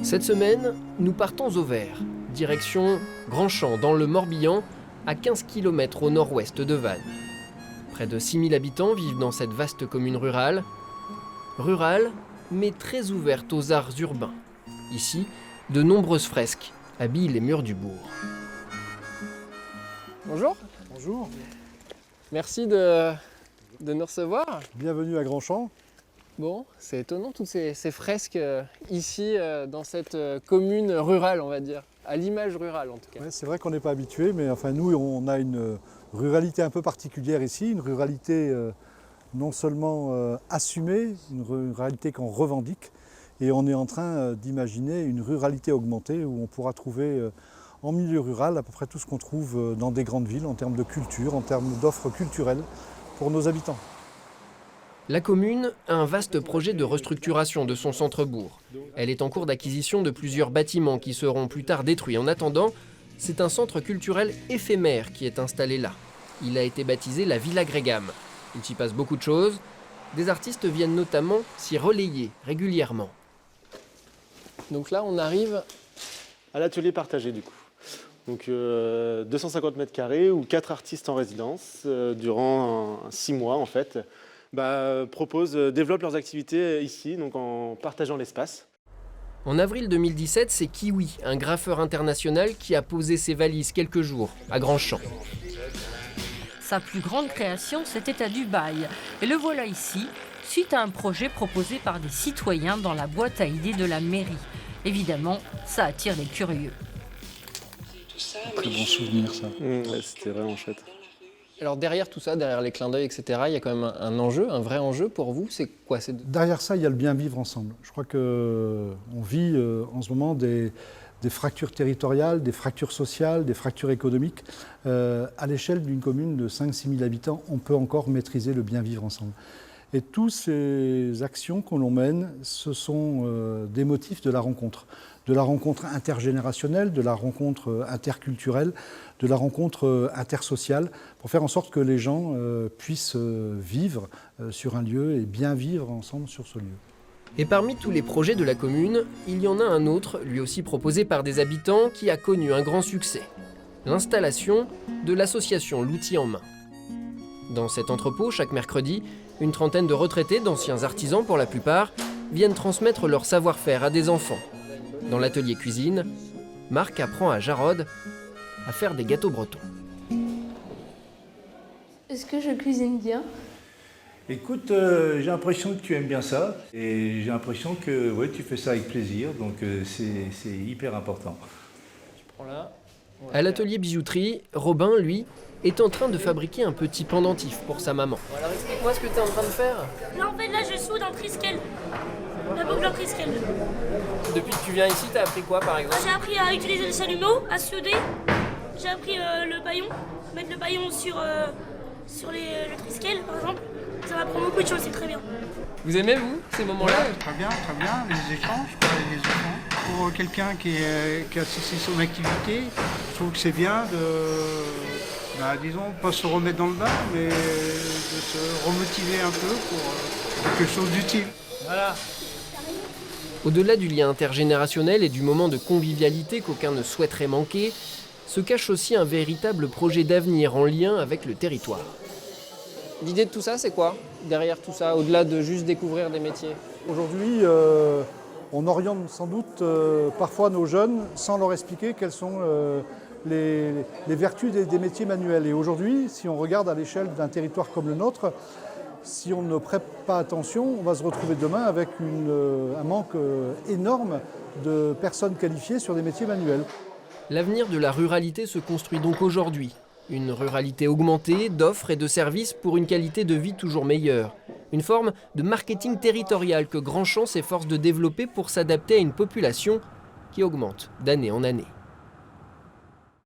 Cette semaine, nous partons au Vert, direction Grandchamp dans le Morbihan, à 15 km au nord-ouest de Vannes. Près de 6000 habitants vivent dans cette vaste commune rurale. Rurale, mais très ouverte aux arts urbains. Ici, de nombreuses fresques habillent les murs du bourg. Bonjour. Bonjour. Merci de nous recevoir. Bienvenue à Grandchamp. Bon, c'est étonnant toutes ces fresques ici dans cette commune rurale, on va dire, à l'image rurale en tout cas. Ouais, c'est vrai qu'on n'est pas habitué, mais enfin nous on a une ruralité un peu particulière ici, une ruralité non seulement assumée, une ruralité qu'on revendique, et on est en train d'imaginer une ruralité augmentée où on pourra trouver en milieu rural à peu près tout ce qu'on trouve dans des grandes villes en termes de culture, en termes d'offres culturelles pour nos habitants. La commune a un vaste projet de restructuration de son centre-bourg. Elle est en cours d'acquisition de plusieurs bâtiments qui seront plus tard détruits. En attendant, c'est un centre culturel éphémère qui est installé là. Il a été baptisé la Villa Grégam. Il s'y passe beaucoup de choses. Des artistes viennent notamment s'y relayer régulièrement. Donc là, on arrive à l'atelier partagé du coup. Donc 250 mètres carrés où 4 artistes en résidence durant 6 mois en fait. Développent leurs activités ici, donc en partageant l'espace. En avril 2017, c'est Kiwi, un graffeur international qui a posé ses valises quelques jours à Grandchamp. Sa plus grande création, c'était à Dubaï. Et le voilà ici, suite à un projet proposé par des citoyens dans la boîte à idées de la mairie. Évidemment, ça attire les curieux. Très bon souvenir ça. Ouais, c'était vraiment chouette. Alors derrière tout ça, derrière les clins d'œil, etc., il y a quand même un enjeu, un vrai enjeu pour vous. C'est quoi? Derrière ça, il y a le bien vivre ensemble. Je crois qu'on vit en ce moment des fractures territoriales, des fractures sociales, des fractures économiques. À l'échelle d'une commune de 5-6 000 habitants, on peut encore maîtriser le bien vivre ensemble. Et toutes ces actions que l'on mène, ce sont des motifs de la rencontre intergénérationnelle, de la rencontre interculturelle, de la rencontre intersociale, pour faire en sorte que les gens puissent vivre sur un lieu et bien vivre ensemble sur ce lieu. Et parmi tous les projets de la commune, il y en a un autre, lui aussi proposé par des habitants, qui a connu un grand succès. L'installation de l'association L'Outil en Main. Dans cet entrepôt, chaque mercredi, une trentaine de retraités, d'anciens artisans pour la plupart, viennent transmettre leur savoir-faire à des enfants. Dans l'atelier cuisine, Marc apprend à Jarod à faire des gâteaux bretons. Est-ce que je cuisine bien? Écoute, j'ai l'impression que tu aimes bien ça et j'ai l'impression que ouais, tu fais ça avec plaisir, donc c'est hyper important. À l'atelier bijouterie, Robin, lui, est en train de fabriquer un petit pendentif pour sa maman. Alors explique-moi ce que tu es en train de faire. Là en fait là je soude en Triskel. La boucle en Triskel. Depuis que tu viens ici, t'as appris quoi par exemple? J'ai appris à utiliser les chalumeaux, à souder. J'ai appris le baillon, mettre le baillon sur le Triskel par exemple. Ça m'apprend beaucoup de choses, c'est très bien. Vous aimez vous ces moments-là? Ouais, très bien, les échanges avec les enfants. Pour quelqu'un qui a cessé son activité, je trouve que c'est bien de, disons, pas se remettre dans le bain, mais de se remotiver un peu pour quelque chose d'utile. Voilà. Au-delà du lien intergénérationnel et du moment de convivialité qu'aucun ne souhaiterait manquer, se cache aussi un véritable projet d'avenir en lien avec le territoire. L'idée de tout ça, c'est quoi? Derrière tout ça, au-delà de juste découvrir des métiers? Aujourd'hui, on oriente sans doute parfois nos jeunes sans leur expliquer quelles sont les vertus des métiers manuels. Et aujourd'hui, si on regarde à l'échelle d'un territoire comme le nôtre, si on ne prête pas attention, on va se retrouver demain avec un manque énorme de personnes qualifiées sur des métiers manuels. L'avenir de la ruralité se construit donc aujourd'hui. Une ruralité augmentée d'offres et de services pour une qualité de vie toujours meilleure. Une forme de marketing territorial que Grandchamp s'efforce de développer pour s'adapter à une population qui augmente d'année en année.